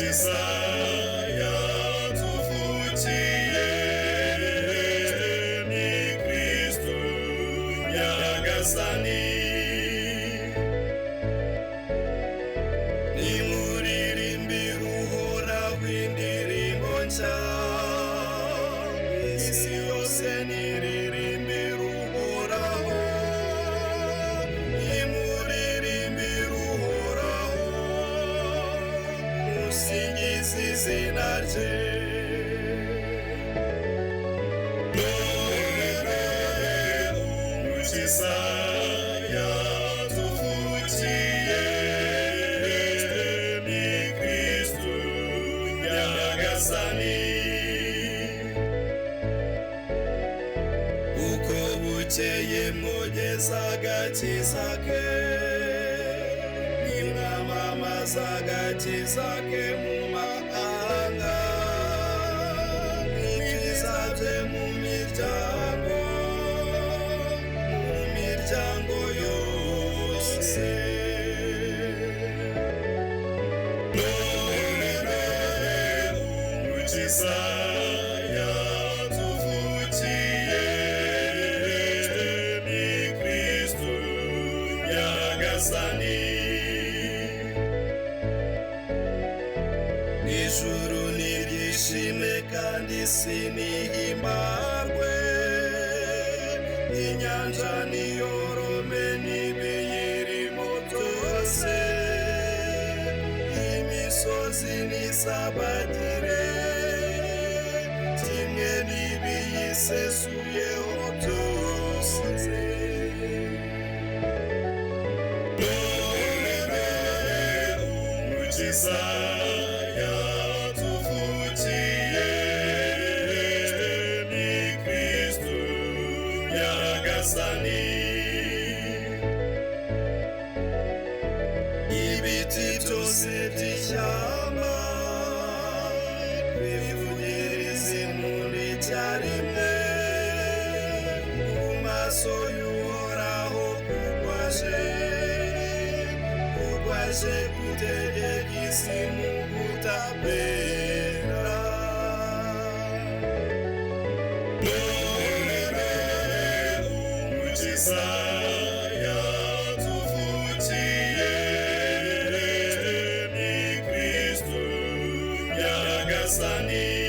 umukiza yatuvutiye ni Kristo Nyagasani. Nimuririmbire Uhoraho indirimbo nshya, isi yose niririmbire Uhoraho. Nimuririmbire Uhoraho, musingize izina rye. None umukiza yatuvutiye ni Kristo Nyagasani. Uko bukeye mwogeza agakiza ke, nimwamamaza agakiza ke mu mahanga. Ibyiza bye mu miryango yose. None umukiza yatuvutiye ni Kristo Nyagasani. Ijuru niryishime kandi isi nihimbarwe, inyanja niyorome n'ibiyirimo byose. Imisozi nisabagire kimwe n'ibiyisesuyeho byose. None umukiza yatuvutiye ni Kristo Nyagasani. Ibiti byose by'ishyamba bivugiriza impundu icyarimwe, mu maso y'Uhoraho kuko aje gutegeka isi mu butabera. None umukiza yatuvutiye ni Kristo Nyagasani.